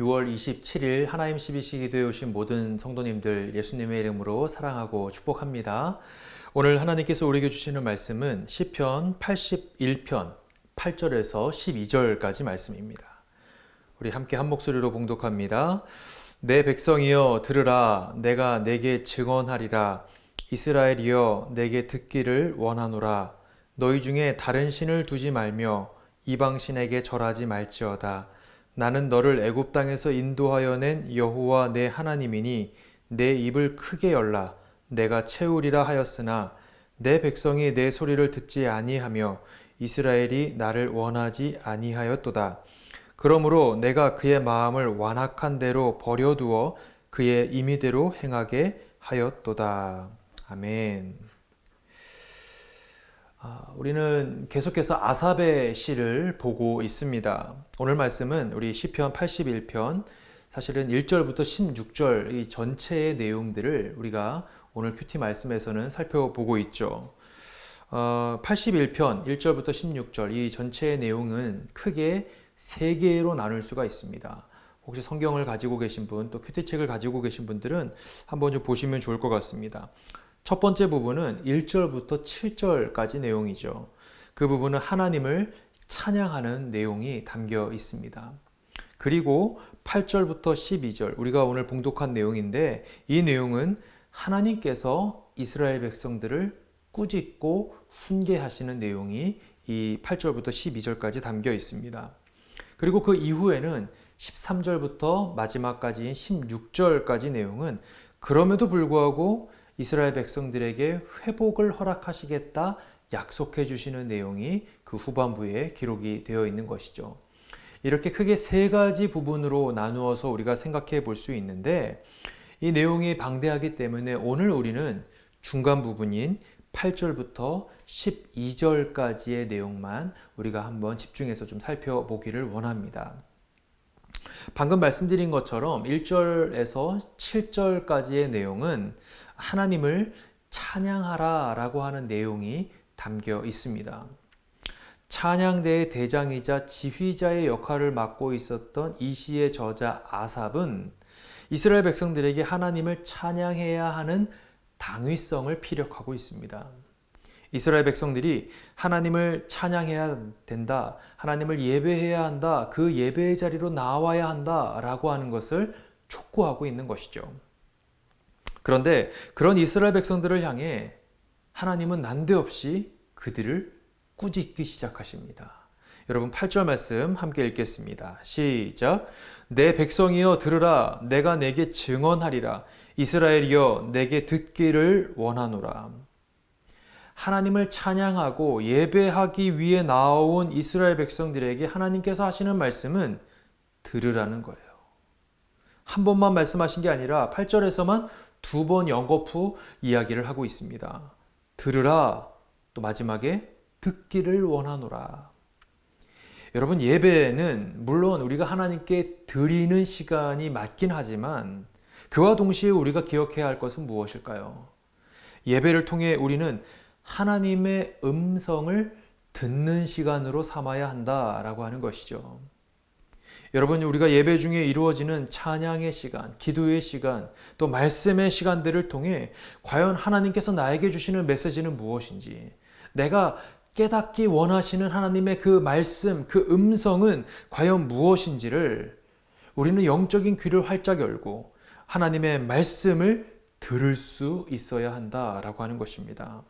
6월 27일 하나님 12시 기도에 오신 모든 성도님들 예수님의 이름으로 사랑하고 축복합니다. 오늘 하나님께서 우리에게 주시는 말씀은 시편 81편 8절에서 12절까지 말씀입니다. 우리 함께 한 목소리로 봉독합니다. 내 백성이여 들으라, 내가 내게 증언하리라. 이스라엘이여 내게 듣기를 원하노라. 너희 중에 다른 신을 두지 말며 이방 신에게 절하지 말지어다. 나는 너를 애굽 땅에서 인도하여 낸 여호와 내 하나님이니 내 입을 크게 열라. 내가 채우리라 하였으나 내 백성이 내 소리를 듣지 아니하며 이스라엘이 나를 원하지 아니하였도다. 그러므로 내가 그의 마음을 완악한 대로 버려두어 그의 임의대로 행하게 하였도다. 아멘. 우리는 계속해서 아삽의 시를 보고 있습니다. 오늘 말씀은 우리 시편 81편 사실은 1절부터 16절 이 전체의 내용들을 우리가 오늘 큐티 말씀에서는 살펴보고 있죠. 81편 1절부터 16절 이 전체의 내용은 크게 세 개로 나눌 수가 있습니다. 혹시 성경을 가지고 계신 분, 또 큐티책을 가지고 계신 분들은 한번 좀 보시면 좋을 것 같습니다. 첫 번째 부분은 1절부터 7절까지 내용이죠. 그 부분은 하나님을 찬양하는 내용이 담겨 있습니다. 그리고 8절부터 12절, 우리가 오늘 봉독한 내용인데 이 내용은 하나님께서 이스라엘 백성들을 꾸짖고 훈계하시는 내용이 이 8절부터 12절까지 담겨 있습니다. 그리고 그 이후에는 13절부터 마지막까지인 16절까지 내용은 그럼에도 불구하고 이스라엘 백성들에게 회복을 허락하시겠다 약속해 주시는 내용이 그 후반부에 기록이 되어 있는 것이죠. 이렇게 크게 세 가지 부분으로 나누어서 우리가 생각해 볼 수 있는데 이 내용이 방대하기 때문에 오늘 우리는 중간 부분인 8절부터 12절까지의 내용만 우리가 한번 집중해서 좀 살펴보기를 원합니다. 방금 말씀드린 것처럼 1절에서 7절까지의 내용은 하나님을 찬양하라 라고 하는 내용이 담겨 있습니다. 찬양대의 대장이자 지휘자의 역할을 맡고 있었던 이 시의 저자 아삽은 이스라엘 백성들에게 하나님을 찬양해야 하는 당위성을 피력하고 있습니다. 이스라엘 백성들이 하나님을 찬양해야 된다, 하나님을 예배해야 한다, 그 예배의 자리로 나와야 한다 라고 하는 것을 촉구하고 있는 것이죠. 그런데 그런 이스라엘 백성들을 향해 하나님은 난데없이 그들을 꾸짖기 시작하십니다. 여러분 8절 말씀 함께 읽겠습니다. 시작. 내 백성이여 들으라, 내가 내게 증언하리라. 이스라엘이여 내게 듣기를 원하노라. 하나님을 찬양하고 예배하기 위해 나온 이스라엘 백성들에게 하나님께서 하시는 말씀은 들으라는 거예요. 한 번만 말씀하신 게 아니라 8절에서만 두 번 연거푸 이야기를 하고 있습니다. 들으라, 또 마지막에 듣기를 원하노라. 여러분, 예배는 물론 우리가 하나님께 드리는 시간이 맞긴 하지만 그와 동시에 우리가 기억해야 할 것은 무엇일까요? 예배를 통해 우리는 하나님의 음성을 듣는 시간으로 삼아야 한다라고 하는 것이죠. 여러분, 우리가 예배 중에 이루어지는 찬양의 시간, 기도의 시간, 또 말씀의 시간들을 통해 과연 하나님께서 나에게 주시는 메시지는 무엇인지, 내가 깨닫기 원하시는 하나님의 그 말씀, 그 음성은 과연 무엇인지를 우리는 영적인 귀를 활짝 열고 하나님의 말씀을 들을 수 있어야 한다라고 하는 것입니다.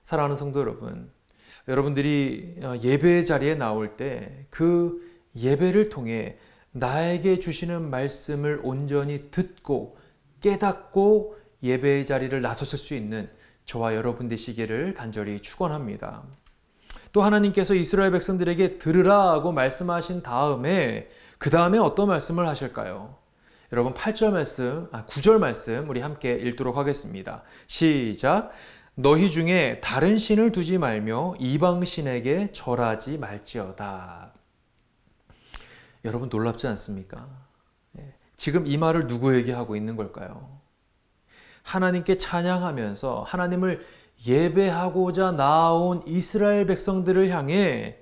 사랑하는 성도 여러분, 여러분들이 예배 자리에 나올 때 그 예배를 통해 나에게 주시는 말씀을 온전히 듣고 깨닫고 예배의 자리를 나섰을 수 있는 저와 여러분 되시기를 간절히 축원합니다. 또 하나님께서 이스라엘 백성들에게 들으라고 말씀하신 다음에 그 다음에 어떤 말씀을 하실까요? 여러분 9절 말씀 우리 함께 읽도록 하겠습니다. 시작. 너희 중에 다른 신을 두지 말며 이방 신에게 절하지 말지어다. 여러분 놀랍지 않습니까? 지금 이 말을 누구에게 하고 있는 걸까요? 하나님께 찬양하면서 하나님을 예배하고자 나온 이스라엘 백성들을 향해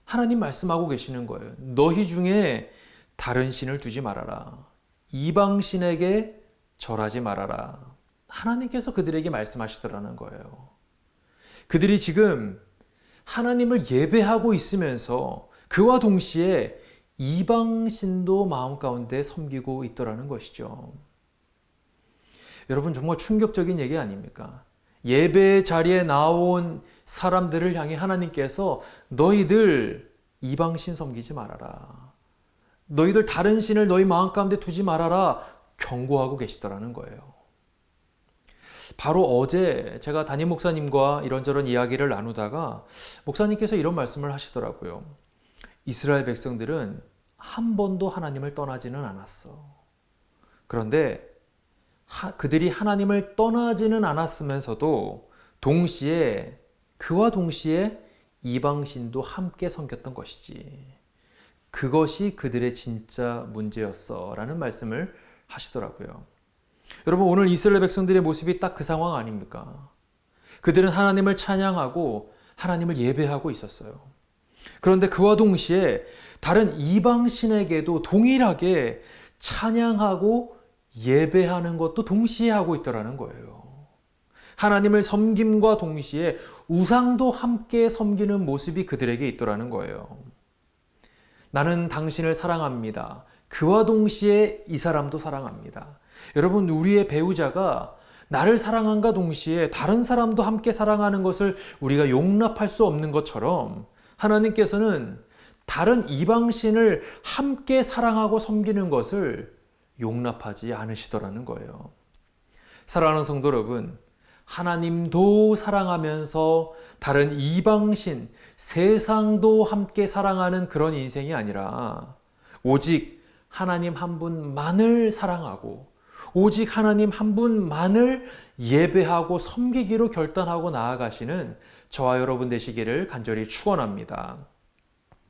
하나님 말씀하고 계시는 거예요. 너희 중에 다른 신을 두지 말아라. 이방신에게 절하지 말아라. 하나님께서 그들에게 말씀하시더라는 거예요. 그들이 지금 하나님을 예배하고 있으면서 그와 동시에 이방신도 마음 가운데 섬기고 있더라는 것이죠. 여러분, 정말 충격적인 얘기 아닙니까? 예배 자리에 나온 사람들을 향해 하나님께서 너희들 이방신 섬기지 말아라. 너희들 다른 신을 너희 마음 가운데 두지 말아라. 경고하고 계시더라는 거예요. 바로 어제 제가 담임 목사님과 이런저런 이야기를 나누다가 목사님께서 이런 말씀을 하시더라고요. 이스라엘 백성들은 한 번도 하나님을 떠나지는 않았어. 그런데 그들이 하나님을 떠나지는 않았으면서도 그와 동시에 이방신도 함께 섬겼던 것이지. 그것이 그들의 진짜 문제였어 라는 말씀을 하시더라고요. 여러분, 오늘 이스라엘 백성들의 모습이 딱 그 상황 아닙니까? 그들은 하나님을 찬양하고 하나님을 예배하고 있었어요. 그런데 그와 동시에 다른 이방신에게도 동일하게 찬양하고 예배하는 것도 동시에 하고 있더라는 거예요. 하나님을 섬김과 동시에 우상도 함께 섬기는 모습이 그들에게 있더라는 거예요. 나는 당신을 사랑합니다. 그와 동시에 이 사람도 사랑합니다. 여러분, 우리의 배우자가 나를 사랑함과 동시에 다른 사람도 함께 사랑하는 것을 우리가 용납할 수 없는 것처럼 하나님께서는 다른 이방신을 함께 사랑하고 섬기는 것을 용납하지 않으시더라는 거예요. 사랑하는 성도 여러분, 하나님도 사랑하면서 다른 이방신, 세상도 함께 사랑하는 그런 인생이 아니라 오직 하나님 한 분만을 사랑하고 오직 하나님 한 분만을 예배하고 섬기기로 결단하고 나아가시는 저와 여러분 되시기를 간절히 축원합니다.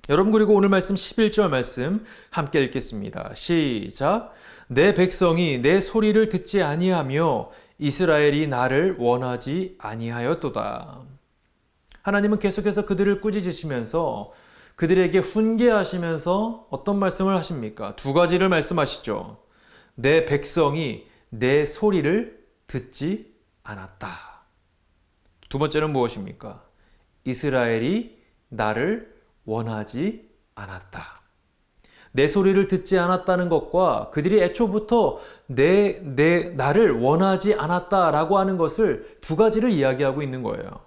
여러분, 그리고 오늘 말씀 11절 말씀 함께 읽겠습니다. 시작. 내 백성이 내 소리를 듣지 아니하며 이스라엘이 나를 원하지 아니하였도다. 하나님은 계속해서 그들을 꾸짖으시면서 그들에게 훈계하시면서 어떤 말씀을 하십니까? 두 가지를 말씀하시죠. 내 백성이 내 소리를 듣지 않았다. 두 번째는 무엇입니까? 이스라엘이 나를 원하지 않았다. 내 소리를 듣지 않았다는 것과 그들이 애초부터 나를 원하지 않았다라고 하는 것을 두 가지를 이야기하고 있는 거예요.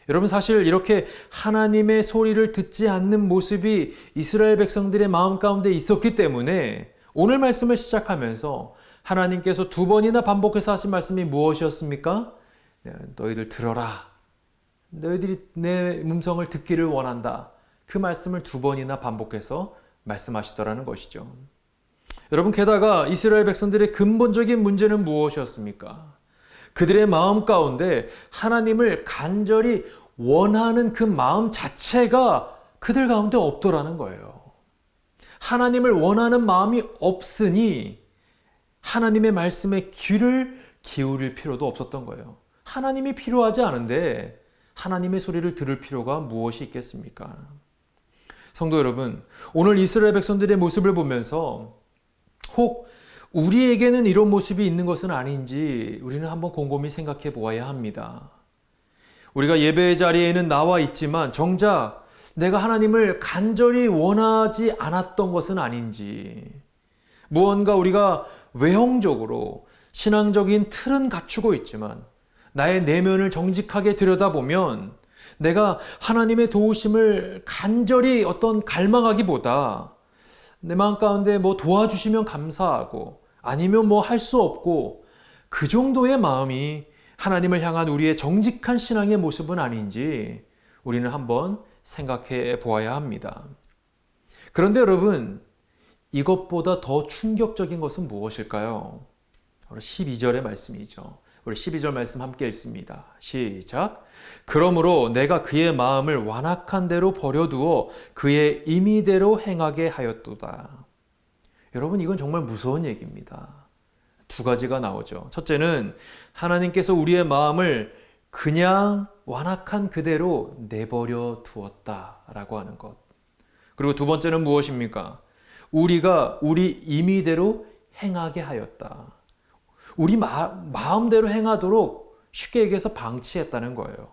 여러분, 사실 이렇게 하나님의 소리를 듣지 않는 모습이 이스라엘 백성들의 마음 가운데 있었기 때문에 오늘 말씀을 시작하면서 하나님께서 두 번이나 반복해서 하신 말씀이 무엇이었습니까? 너희들 들어라. 너희들이 내 음성을 듣기를 원한다. 그 말씀을 두 번이나 반복해서 말씀하시더라는 것이죠. 여러분, 게다가 이스라엘 백성들의 근본적인 문제는 무엇이었습니까? 그들의 마음 가운데 하나님을 간절히 원하는 그 마음 자체가 그들 가운데 없더라는 거예요. 하나님을 원하는 마음이 없으니 하나님의 말씀에 귀를 기울일 필요도 없었던 거예요. 하나님이 필요하지 않은데 하나님의 소리를 들을 필요가 무엇이 있겠습니까? 성도 여러분, 오늘 이스라엘 백성들의 모습을 보면서 혹 우리에게는 이런 모습이 있는 것은 아닌지 우리는 한번 곰곰이 생각해 보아야 합니다. 우리가 예배의 자리에는 나와 있지만 정작 내가 하나님을 간절히 원하지 않았던 것은 아닌지, 무언가 우리가 외형적으로 신앙적인 틀은 갖추고 있지만 나의 내면을 정직하게 들여다보면 내가 하나님의 도우심을 간절히 갈망하기보다 내 마음 가운데 도와주시면 감사하고 아니면 할 수 없고 그 정도의 마음이 하나님을 향한 우리의 정직한 신앙의 모습은 아닌지 우리는 한번 생각해 보아야 합니다. 그런데 여러분, 이것보다 더 충격적인 것은 무엇일까요? 바로 12절의 말씀이죠. 우리 12절 말씀 함께 읽습니다. 시작. 그러므로 내가 그의 마음을 완악한 대로 버려두어 그의 임의대로 행하게 하였도다. 여러분, 이건 정말 무서운 얘기입니다. 두 가지가 나오죠. 첫째는 하나님께서 우리의 마음을 그냥 완악한 그대로 내버려 두었다라고 하는 것. 그리고 두 번째는 무엇입니까? 우리가 우리 임의대로 행하게 하였다. 우리 마음대로 행하도록 쉽게 얘기해서 방치했다는 거예요.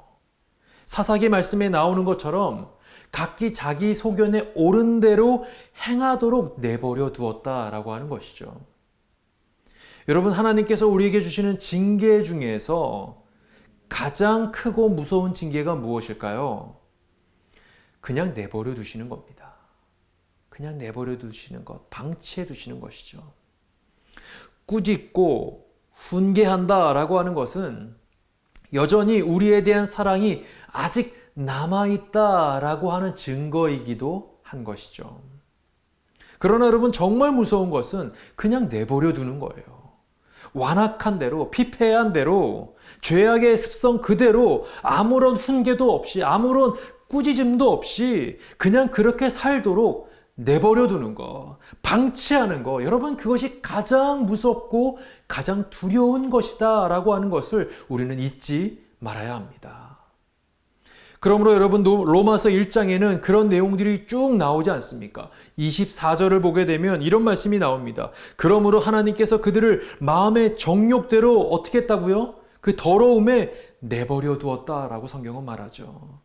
사사기 말씀에 나오는 것처럼 각기 자기 소견에 옳은 대로 행하도록 내버려 두었다라고 하는 것이죠. 여러분, 하나님께서 우리에게 주시는 징계 중에서 가장 크고 무서운 징계가 무엇일까요? 그냥 내버려 두시는 겁니다. 그냥 내버려 두시는 것, 방치해 두시는 것이죠. 꾸짖고 훈계한다라고 하는 것은 여전히 우리에 대한 사랑이 아직 남아있다라고 하는 증거이기도 한 것이죠. 그러나 여러분, 정말 무서운 것은 그냥 내버려 두는 거예요. 완악한 대로, 피폐한 대로, 죄악의 습성 그대로 아무런 훈계도 없이, 아무런 꾸짖음도 없이 그냥 그렇게 살도록 내버려 두는 거, 방치하는 거, 여러분, 그것이 가장 무섭고 가장 두려운 것이다 라고 하는 것을 우리는 잊지 말아야 합니다. 그러므로 여러분, 로마서 1장에는 그런 내용들이 쭉 나오지 않습니까? 24절을 보게 되면 이런 말씀이 나옵니다. 그러므로 하나님께서 그들을 마음의 정욕대로 어떻게 했다고요? 그 더러움에 내버려 두었다라고 성경은 말하죠.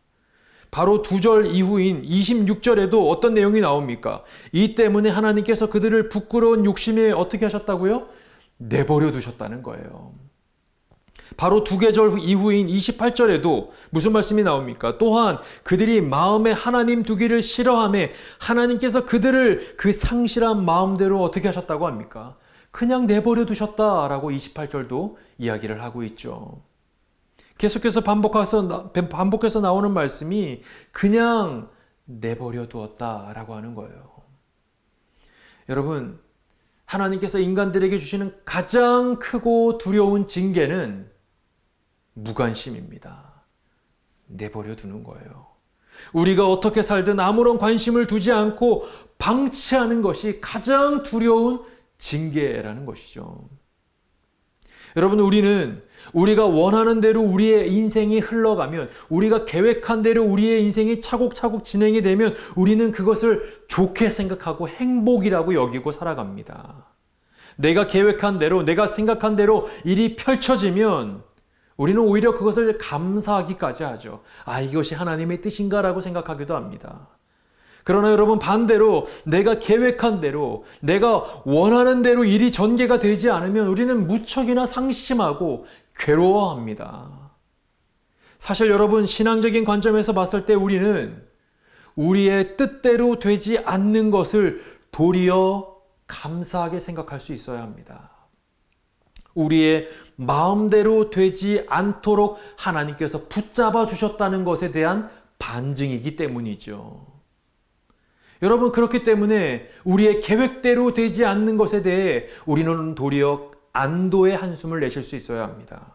바로 2절 이후인 26절에도 어떤 내용이 나옵니까? 이 때문에 하나님께서 그들을 부끄러운 욕심에 어떻게 하셨다고요? 내버려 두셨다는 거예요. 바로 2계절 이후인 28절에도 무슨 말씀이 나옵니까? 또한 그들이 마음에 하나님 두기를 싫어하며 하나님께서 그들을 그 상실한 마음대로 어떻게 하셨다고 합니까? 그냥 내버려 두셨다라고 28절도 이야기를 하고 있죠. 계속해서 반복해서 나오는 말씀이 그냥 내버려 두었다라고 하는 거예요. 여러분, 하나님께서 인간들에게 주시는 가장 크고 두려운 징계는 무관심입니다. 내버려 두는 거예요. 우리가 어떻게 살든 아무런 관심을 두지 않고 방치하는 것이 가장 두려운 징계라는 것이죠. 여러분, 우리가 원하는 대로 우리의 인생이 흘러가면, 우리가 계획한 대로 우리의 인생이 차곡차곡 진행이 되면 우리는 그것을 좋게 생각하고 행복이라고 여기고 살아갑니다. 내가 계획한 대로, 내가 생각한 대로 일이 펼쳐지면 우리는 오히려 그것을 감사하기까지 하죠. 아, 이것이 하나님의 뜻인가라고 생각하기도 합니다. 그러나 여러분, 반대로 내가 계획한 대로, 내가 원하는 대로 일이 전개가 되지 않으면 우리는 무척이나 상심하고 괴로워합니다. 사실 여러분, 신앙적인 관점에서 봤을 때 우리는 우리의 뜻대로 되지 않는 것을 도리어 감사하게 생각할 수 있어야 합니다. 우리의 마음대로 되지 않도록 하나님께서 붙잡아 주셨다는 것에 대한 반증이기 때문이죠. 여러분, 그렇기 때문에 우리의 계획대로 되지 않는 것에 대해 우리는 도리어 안도의 한숨을 내쉴 수 있어야 합니다.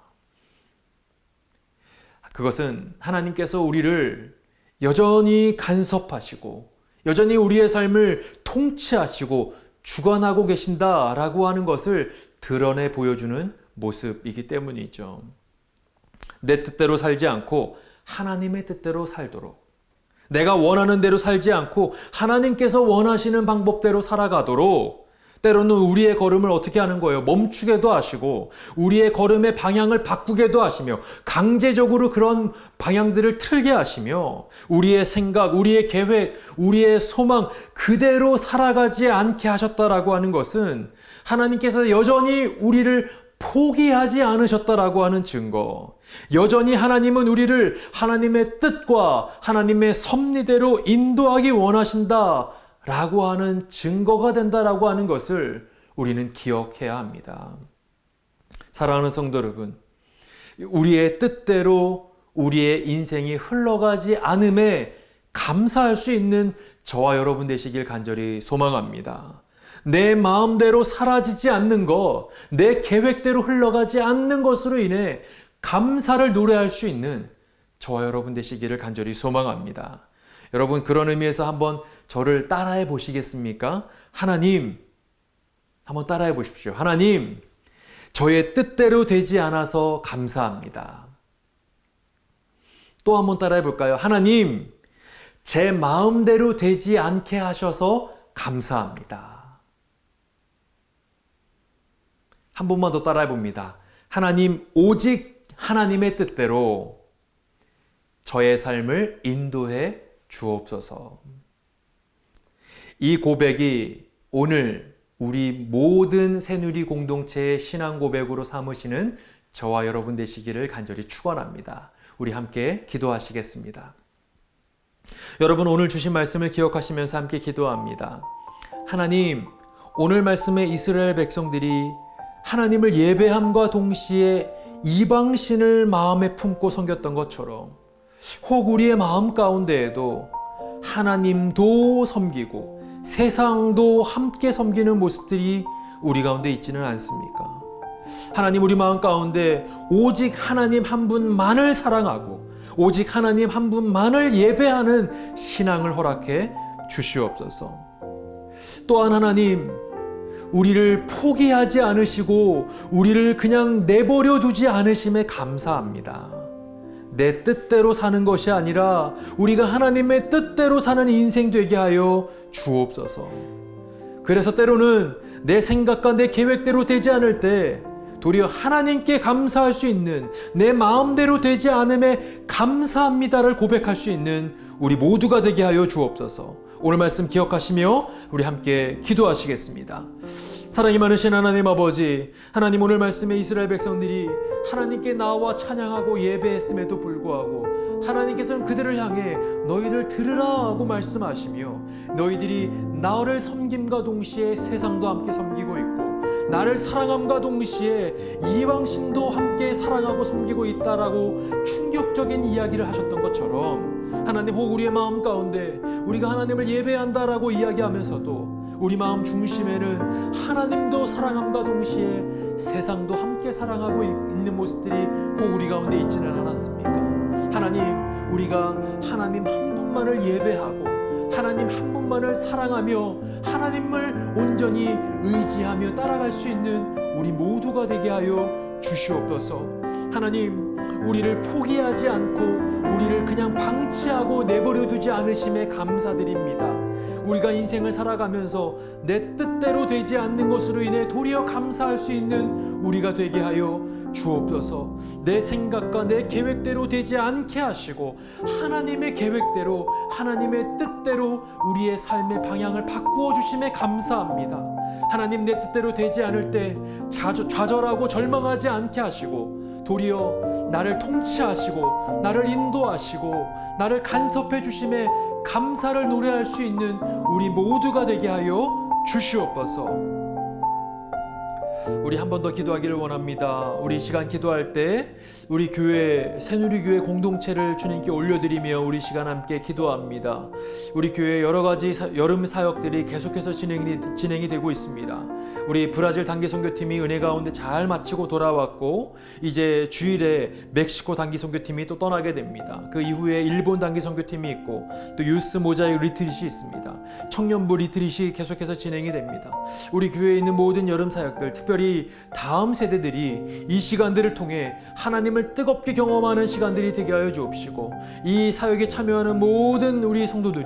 그것은 하나님께서 우리를 여전히 간섭하시고 여전히 우리의 삶을 통치하시고 주관하고 계신다라고 하는 것을 드러내 보여주는 모습이기 때문이죠. 내 뜻대로 살지 않고 하나님의 뜻대로 살도록, 내가 원하는 대로 살지 않고 하나님께서 원하시는 방법대로 살아가도록, 때로는 우리의 걸음을 어떻게 하는 거예요? 멈추게도 하시고 우리의 걸음의 방향을 바꾸게도 하시며 강제적으로 그런 방향들을 틀게 하시며 우리의 생각, 우리의 계획, 우리의 소망 그대로 살아가지 않게 하셨다라고 하는 것은 하나님께서 여전히 우리를 포기하지 않으셨다라고 하는 증거. 여전히 하나님은 우리를 하나님의 뜻과 하나님의 섭리대로 인도하기 원하신다 라고 하는 증거가 된다라고 하는 것을 우리는 기억해야 합니다. 사랑하는 성도 여러분, 우리의 뜻대로 우리의 인생이 흘러가지 않음에 감사할 수 있는 저와 여러분 되시길 간절히 소망합니다. 내 마음대로 사라지지 않는 것, 내 계획대로 흘러가지 않는 것으로 인해 감사를 노래할 수 있는 저와 여러분 되시기를 간절히 소망합니다. 여러분, 그런 의미에서 한번 저를 따라해 보시겠습니까? 하나님, 한번 따라해 보십시오. 하나님, 저의 뜻대로 되지 않아서 감사합니다. 또 한번 따라해 볼까요? 하나님, 제 마음대로 되지 않게 하셔서 감사합니다. 한 번만 더 따라해 봅니다. 하나님, 오직 하나님의 뜻대로 저의 삶을 인도해 주옵소서. 이 고백이 오늘 우리 모든 새누리 공동체의 신앙 고백으로 삼으시는 저와 여러분 되시기를 간절히 축원합니다. 우리 함께 기도하시겠습니다. 여러분, 오늘 주신 말씀을 기억하시면서 함께 기도합니다. 하나님, 오늘 말씀에 이스라엘 백성들이 하나님을 예배함과 동시에 이방신을 마음에 품고 섬겼던 것처럼 혹 우리의 마음 가운데에도 하나님도 섬기고 세상도 함께 섬기는 모습들이 우리 가운데 있지는 않습니까? 하나님, 우리 마음 가운데 오직 하나님 한 분만을 사랑하고 오직 하나님 한 분만을 예배하는 신앙을 허락해 주시옵소서. 또한 하나님, 우리를 포기하지 않으시고 우리를 그냥 내버려 두지 않으심에 감사합니다. 내 뜻대로 사는 것이 아니라 우리가 하나님의 뜻대로 사는 인생 되게 하여 주옵소서. 그래서 때로는 내 생각과 내 계획대로 되지 않을 때 도리어 하나님께 감사할 수 있는, 내 마음대로 되지 않음에 감사합니다를 고백할 수 있는 우리 모두가 되게 하여 주옵소서. 오늘 말씀 기억하시며 우리 함께 기도하시겠습니다. 사랑이 많으신 하나님 아버지, 하나님, 오늘 말씀에 이스라엘 백성들이 하나님께 나와 찬양하고 예배했음에도 불구하고 하나님께서는 그들을 향해 너희를 들으라 하고 말씀하시며 너희들이 나를 섬김과 동시에 세상도 함께 섬기고 있고 나를 사랑함과 동시에 이방신도 함께 사랑하고 섬기고 있다라고 충격적인 이야기를 하셨던 것처럼 하나님, 혹 우리의 마음 가운데 우리가 하나님을 예배한다라고 이야기하면서도 우리 마음 중심에는 하나님도 사랑함과 동시에 세상도 함께 사랑하고 있는 모습들이 혹 우리 가운데 있지는 않았습니까? 하나님, 우리가 하나님 한 분만을 예배하고 하나님 한 분만을 사랑하며 하나님을 온전히 의지하며 따라갈 수 있는 우리 모두가 되게 하여 주시옵소서. 하나님, 우리를 포기하지 않고 우리를 그냥 방치하고 내버려 두지 않으심에 감사드립니다. 우리가 인생을 살아가면서 내 뜻대로 되지 않는 것으로 인해 도리어 감사할 수 있는 우리가 되게 하여 주옵소서. 내 생각과 내 계획대로 되지 않게 하시고 하나님의 계획대로, 하나님의 뜻대로 우리의 삶의 방향을 바꾸어 주심에 감사합니다. 하나님, 내 뜻대로 되지 않을 때 좌절하고 절망하지 않게 하시고 도리어 나를 통치하시고 나를 인도하시고 나를 간섭해 주심에 감사를 노래할 수 있는 우리 모두가 되게 하여 주시옵소서. 우리 한 번 더 기도하기를 원합니다. 우리 시간 기도할 때 우리 교회, 새누리교회 공동체를 주님께 올려드리며 우리 시간 함께 기도합니다. 우리 교회 여러 가지 여름 사역들이 계속해서 진행이 되고 있습니다. 우리 브라질 단기 선교팀이 은혜 가운데 잘 마치고 돌아왔고 이제 주일에 멕시코 단기 선교팀이 또 떠나게 됩니다. 그 이후에 일본 단기 선교팀이 있고 또 유스 모자이크 리트릿이 있습니다. 청년부 리트릿이 계속해서 진행이 됩니다. 우리 교회에 있는 모든 여름 사역들, 특별히 다음 세대들이 이 시간들을 통해 하나님을 뜨겁게 경험하는 시간들이 되게 하여 주옵시고 이 사역에 참여하는 모든 우리 성도들이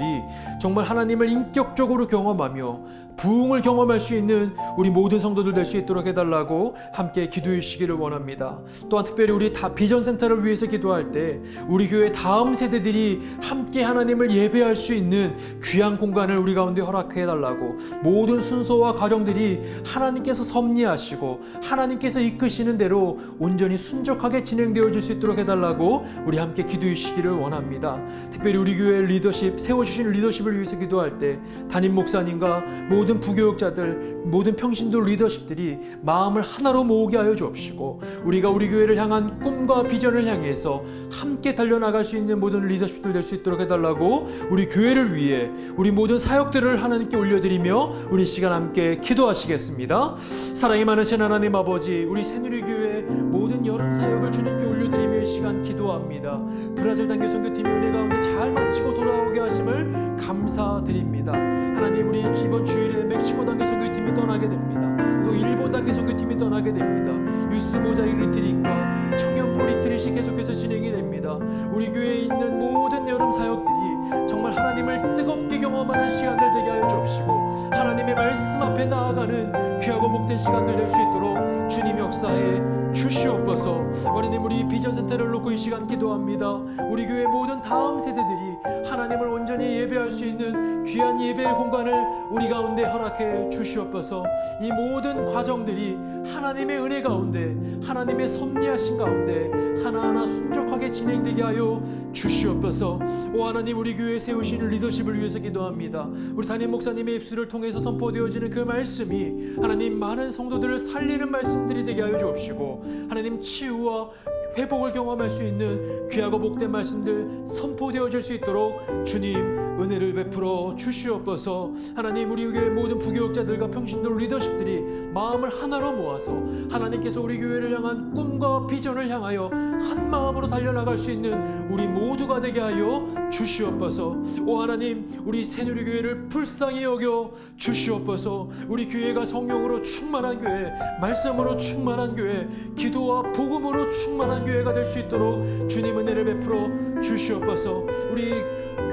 정말 하나님을 인격적으로 경험하며 부흥을 경험할 수 있는 우리 모든 성도들 될 수 있도록 해달라고 함께 기도해 주시기를 원합니다. 또한 특별히 우리 비전센터를 위해서 기도할 때 우리 교회 다음 세대들이 함께 하나님을 예배할 수 있는 귀한 공간을 우리 가운데 허락해 달라고, 모든 순서와 과정들이 하나님께서 섭리하시고 하나님께서 이끄시는 대로 온전히 순적하게 진행되어 줄 수 있도록 해달라고 우리 함께 기도해 주시기를 원합니다. 특별히 우리 교회 리더십, 세워주신 리더십을 위해서 기도할 때 담임 목사님과 모든 부교육자들, 모든 평신도 리더십들이 마음을 하나로 모으게 하여 주옵시고 우리가 우리 교회를 향한 꿈과 비전을 향해서 함께 달려나갈 수 있는 모든 리더십들 될 수 있도록 해달라고 우리 교회를 위해 우리 모든 사역들을 하나님께 올려드리며 우리 시간 함께 기도하시겠습니다. 사랑이 많으신 하나님 아버지, 우리 새누리교회 모든 여름 사역을 주님께 올려드리며 이 시간 기도합니다. 브라질 단기 선교팀이 은혜 가운데 잘 마치고 돌아오게 하심을 감사드립니다. 하나님, 우리 이번 주일에 멕시코 단기 선교팀이 떠나게 됩니다. 또 일본 단기 선교팀이 떠나게 됩니다. 유스 모자이크 리트릿과 청년부 리트릿이 계속해서 진행이 됩니다. 우리 교회에 있는 모든 여름 사역들이 정말 하나님을 뜨겁게 경험하는 시간들 되게 하여 주옵시고 하나님의 말씀 앞에 나아가는 귀하고 복된 시간들 될 수 있도록 주님 역사에 주시옵소서. 하나님, 우리 비전센터를 놓고 이 시간 기도합니다. 우리 교회 모든 다음 세대들이 하나님을 온전히 예배할 수 있는 귀한 예배의 공간을 우리 가운데 허락해 주시옵소서. 이 모든 과정들이 하나님의 은혜 가운데, 하나님의 섭리하신 가운데 하나하나 순적하게 진행되게 하여 주시옵소서. 오 하나님, 우리 교회에 세우신 리더십을 위해서 기도합니다. 우리 담임 목사님의 입술을 통해서 선포되어지는 그 말씀이 하나님 많은 성도들을 살리는 말씀들이 되게 하여 주옵시고, 하나님 치유와 회복을 경험할 수 있는 귀하고 복된 말씀들 선포되어질 수 있도록 주님 은혜를 베풀어 주시옵소서. 하나님, 우리 교회 모든 부교육자들과 평신도 리더십들이 마음을 하나로 모아서 하나님께서 우리 교회를 향한 꿈과 비전을 향하여 한 마음으로 달려나갈 수 있는 우리 모두가 되게 하여 주시옵소서. 오 하나님, 우리 새누리교회를 불쌍히 여겨 주시옵소서. 우리 교회가 성령으로 충만한 교회, 말씀으로 충만한 교회, 기도와 복음으로 충만한 교회가 될 수 있도록 주님 은혜를 베풀어 주시옵소서. 우리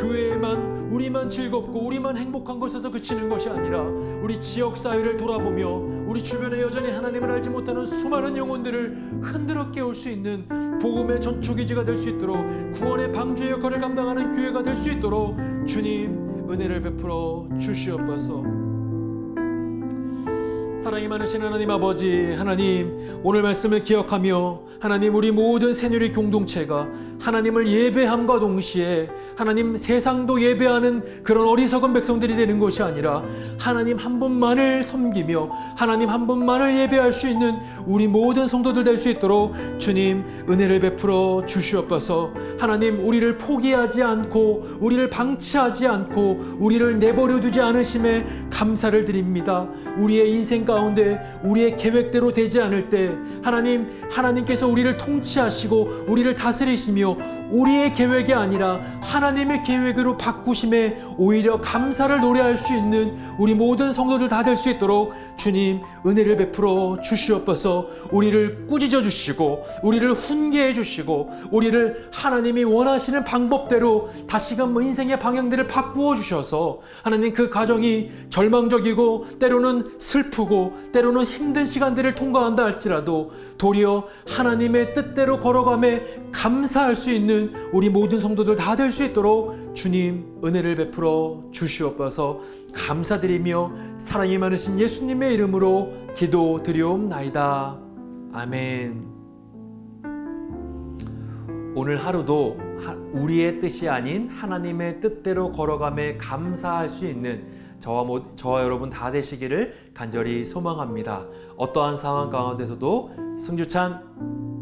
교회에만 우리만 즐겁고 우리만 행복한 것에서 그치는 것이 아니라 우리 지역사회를 돌아보며 우리 주변에 여전히 하나님을 알지 못하는 수많은 영혼들을 흔들어 깨울 수 있는 복음의 전초기지가 될 수 있도록, 구원의 방주의 역할을 감당하는 교회가 될 수 있도록 주님 은혜를 베풀어 주시옵소서. 사랑이 많으신 하나님 아버지, 하나님 오늘 말씀을 기억하며 하나님 우리 모든 새누리 공동체가 하나님을 예배함과 동시에 하나님 세상도 예배하는 그런 어리석은 백성들이 되는 것이 아니라 하나님 한 분만을 섬기며 하나님 한 분만을 예배할 수 있는 우리 모든 성도들 될 수 있도록 주님 은혜를 베풀어 주시옵소서. 하나님, 우리를 포기하지 않고 우리를 방치하지 않고 우리를 내버려 두지 않으심에 감사를 드립니다. 우리의 인생 가운데 우리의 계획대로 되지 않을 때 하나님께서 우리를 통치하시고 우리를 다스리시며 우리의 계획이 아니라 하나님의 계획으로 바꾸심에 오히려 감사를 노래할 수 있는 우리 모든 성도들 다 될 수 있도록 주님 은혜를 베풀어 주시옵소서. 우리를 꾸짖어 주시고 우리를 훈계해 주시고 우리를 하나님이 원하시는 방법대로 다시금 인생의 방향들을 바꾸어 주셔서 하나님 그 과정이 절망적이고 때로는 슬프고 때로는 힘든 시간들을 통과한다 할지라도 도리어 하나님의 뜻대로 걸어감에 감사할 수 있는 우리 모든 성도들 다 될 수 있도록 주님 은혜를 베풀어 주시옵소서. 감사드리며 사랑이 많으신 예수님의 이름으로 기도드리옵나이다. 아멘. 오늘 하루도 우리의 뜻이 아닌 하나님의 뜻대로 걸어감에 감사할 수 있는 저와 여러분 다 되시기를 간절히 소망합니다. 어떠한 상황 가운데서도 승주찬